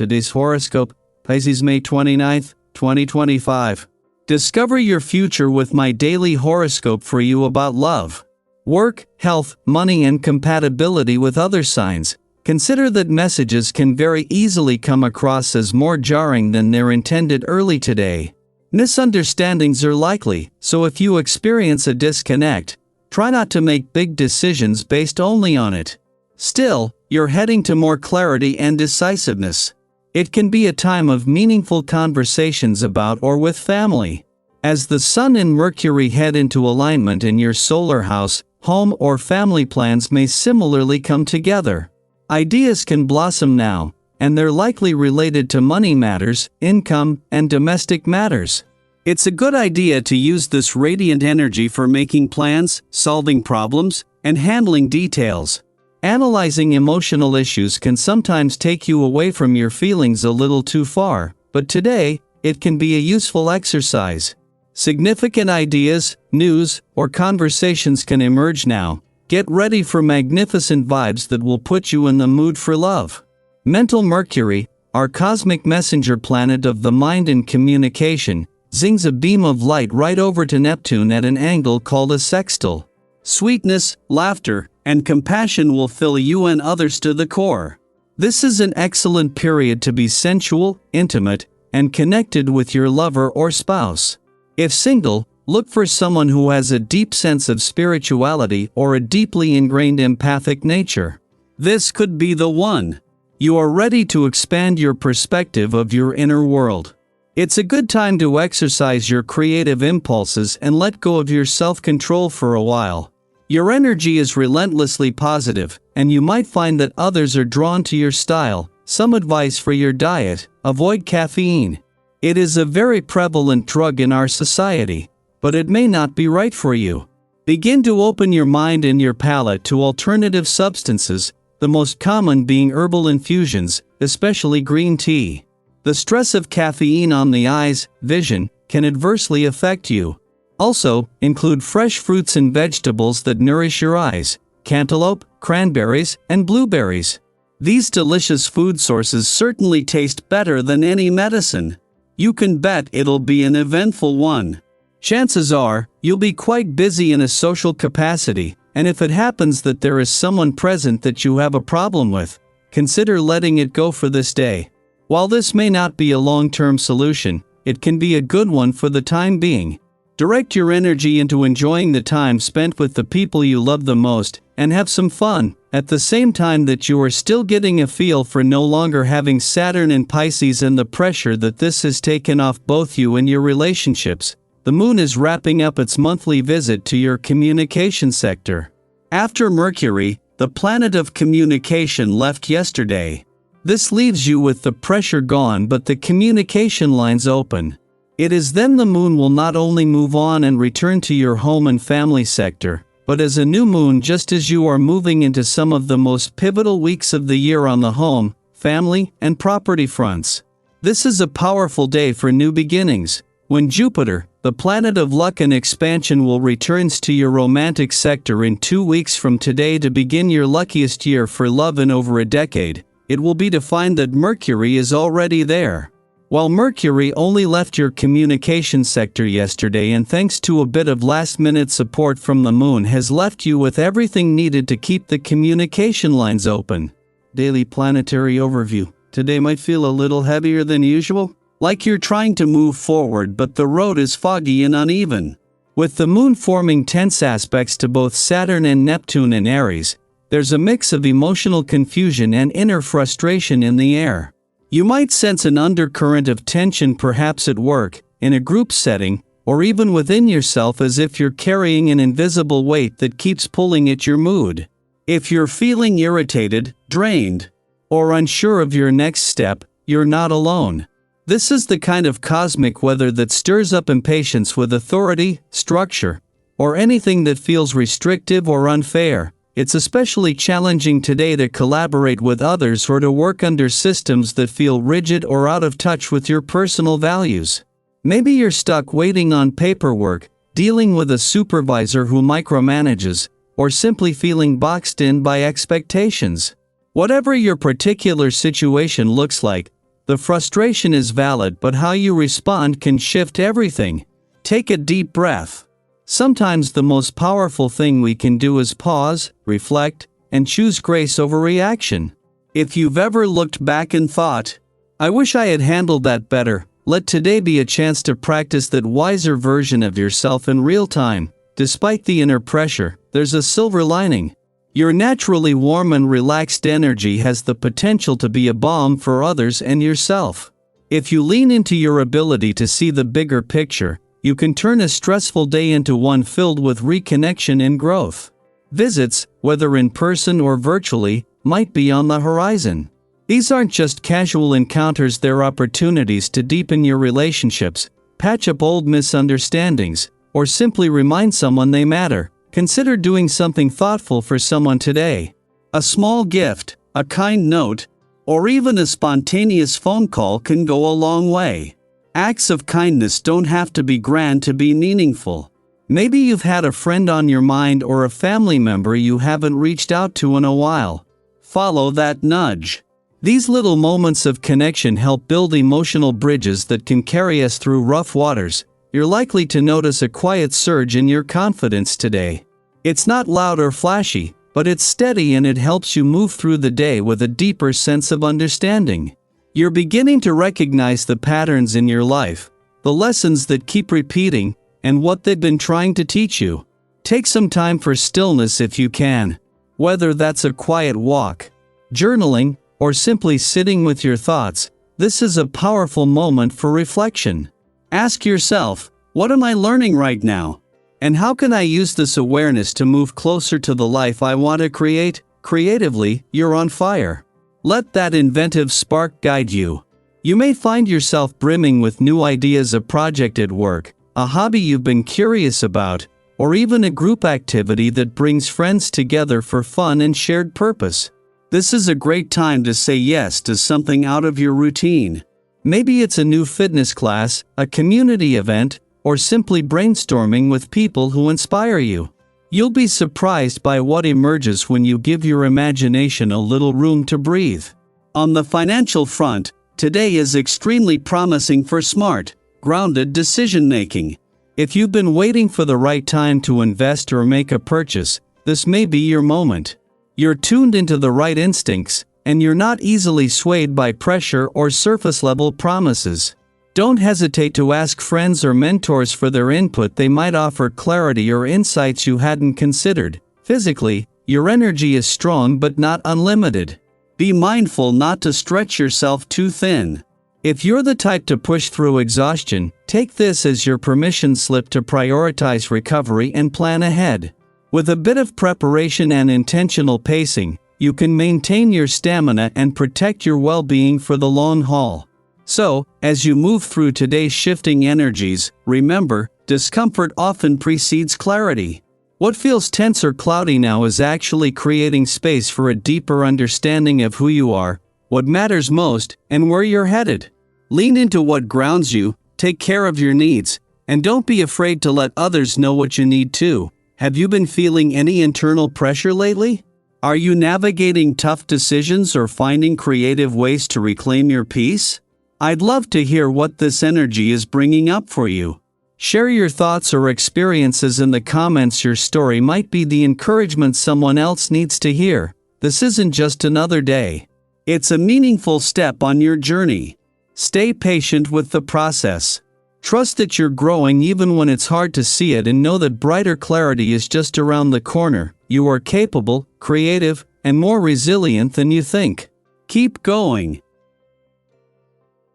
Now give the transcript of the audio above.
Today's horoscope, Pisces May 29th, 2025. Discover your future with my daily horoscope for you about love, work, health, money, and compatibility with other signs. Consider that messages can very easily come across as more jarring than they're intended early today. Misunderstandings are likely, so if you experience a disconnect, try not to make big decisions based only on it. Still, you're heading to more clarity and decisiveness. It can be a time of meaningful conversations about or with family. As the Sun and Mercury head into alignment in your solar house, home or family plans may similarly come together. Ideas can blossom now, and they're likely related to money matters, income, and domestic matters. It's a good idea to use this radiant energy for making plans, solving problems, and handling details. Analyzing emotional issues can sometimes take you away from your feelings a little too far, but today, it can be a useful exercise. Significant ideas, news, or conversations can emerge now. Get ready for magnificent vibes that will put you in the mood for love. Mental Mercury, our cosmic messenger planet of the mind and communication, zings a beam of light right over to Neptune at an angle called a sextile. Sweetness, laughter, and compassion will fill you and others to the core. This is an excellent period to be sensual, intimate, and connected with your lover or spouse. If single, look for someone who has a deep sense of spirituality or a deeply ingrained empathic nature. This could be the one. You are ready to expand your perspective of your inner world. It's a good time to exercise your creative impulses and let go of your self-control for a while. Your energy is relentlessly positive, and you might find that others are drawn to your style. Some advice for your diet: avoid caffeine. It is a very prevalent drug in our society, but it may not be right for you. Begin to open your mind and your palate to alternative substances, the most common being herbal infusions, especially green tea. The stress of caffeine on the eyes, vision, can adversely affect you. Also, include fresh fruits and vegetables that nourish your eyes: cantaloupe, cranberries, and blueberries. These delicious food sources certainly taste better than any medicine. You can bet it'll be an eventful one. Chances are, you'll be quite busy in a social capacity, and if it happens that there is someone present that you have a problem with, consider letting it go for this day. While this may not be a long-term solution, it can be a good one for the time being. Direct your energy into enjoying the time spent with the people you love the most, and have some fun, at the same time that you are still getting a feel for no longer having Saturn in Pisces and the pressure that this has taken off both you and your relationships. The moon is wrapping up its monthly visit to your communication sector. After Mercury, the planet of communication, left yesterday. This leaves you with the pressure gone but the communication lines open. It is then the moon will not only move on and return to your home and family sector, but as a new moon just as you are moving into some of the most pivotal weeks of the year on the home, family, and property fronts. This is a powerful day for new beginnings, when Jupiter, the planet of luck and expansion, will return to your romantic sector in 2 weeks from today to begin your luckiest year for love in over a decade. It will be to find that Mercury is already there. While Mercury only left your communication sector yesterday, and thanks to a bit of last-minute support from the moon, has left you with everything needed to keep the communication lines open. Daily planetary overview. Today might feel a little heavier than usual, like you're trying to move forward but the road is foggy and uneven. With the moon forming tense aspects to both Saturn and Neptune in Aries, there's a mix of emotional confusion and inner frustration in the air. You might sense an undercurrent of tension, perhaps at work, in a group setting, or even within yourself, as if you're carrying an invisible weight that keeps pulling at your mood. If you're feeling irritated, drained, or unsure of your next step, you're not alone. This is the kind of cosmic weather that stirs up impatience with authority, structure, or anything that feels restrictive or unfair. It's especially challenging today to collaborate with others or to work under systems that feel rigid or out of touch with your personal values. Maybe you're stuck waiting on paperwork, dealing with a supervisor who micromanages, or simply feeling boxed in by expectations. Whatever your particular situation looks like, The frustration is valid, but how you respond can shift everything. Take a deep breath. Sometimes the most powerful thing we can do is pause, reflect, and choose grace over reaction. If you've ever looked back and thought, "I wish I had handled that better," let today be a chance to practice that wiser version of yourself in real time. Despite the inner pressure, there's a silver lining. Your naturally warm and relaxed energy has the potential to be a balm for others and yourself. If you lean into your ability to see the bigger picture, you can turn a stressful day into one filled with reconnection and growth. Visits, whether in person or virtually, might be on the horizon. These aren't just casual encounters, they're opportunities to deepen your relationships, patch up old misunderstandings, or simply remind someone they matter. Consider doing something thoughtful for someone today. A small gift, a kind note, or even a spontaneous phone call can go a long way. Acts of kindness don't have to be grand to be meaningful. Maybe you've had a friend on your mind or a family member you haven't reached out to in a while. Follow that nudge. These little moments of connection help build emotional bridges that can carry us through rough waters. You're likely to notice a quiet surge in your confidence today. It's not loud or flashy, but it's steady, and it helps you move through the day with a deeper sense of understanding. You're beginning to recognize the patterns in your life, the lessons that keep repeating, and what they've been trying to teach you. Take some time for stillness if you can. Whether that's a quiet walk, journaling, or simply sitting with your thoughts, this is a powerful moment for reflection. Ask yourself, what am I learning right now? And how can I use this awareness to move closer to the life I want to create? Creatively, you're on fire. Let that inventive spark guide you. You may find yourself brimming with new ideas, a project at work, a hobby you've been curious about, or even a group activity that brings friends together for fun and shared purpose. This is a great time to say yes to something out of your routine. Maybe it's a new fitness class, a community event, or simply brainstorming with people who inspire you. You'll be surprised by what emerges when you give your imagination a little room to breathe. On the financial front, today is extremely promising for smart, grounded decision-making. If you've been waiting for the right time to invest or make a purchase, this may be your moment. You're tuned into the right instincts, and you're not easily swayed by pressure or surface-level promises. Don't hesitate to ask friends or mentors for their input. They might offer clarity or insights you hadn't considered. Physically, your energy is strong but not unlimited. Be mindful not to stretch yourself too thin. If you're the type to push through exhaustion, take this as your permission slip to prioritize recovery and plan ahead. With a bit of preparation and intentional pacing, you can maintain your stamina and protect your well-being for the long haul. So, as you move through today's shifting energies, remember, discomfort often precedes clarity. What feels tense or cloudy now is actually creating space for a deeper understanding of who you are, what matters most, and where you're headed. Lean into what grounds you, take care of your needs, and don't be afraid to let others know what you need too. Have you been feeling any internal pressure lately? Are you navigating tough decisions or finding creative ways to reclaim your peace? I'd love to hear what this energy is bringing up for you. Share your thoughts or experiences in the comments. Your story might be the encouragement someone else needs to hear. This isn't just another day. It's a meaningful step on your journey. Stay patient with the process. Trust that you're growing even when it's hard to see it, and know that brighter clarity is just around the corner. You are capable, creative, and more resilient than you think. Keep going.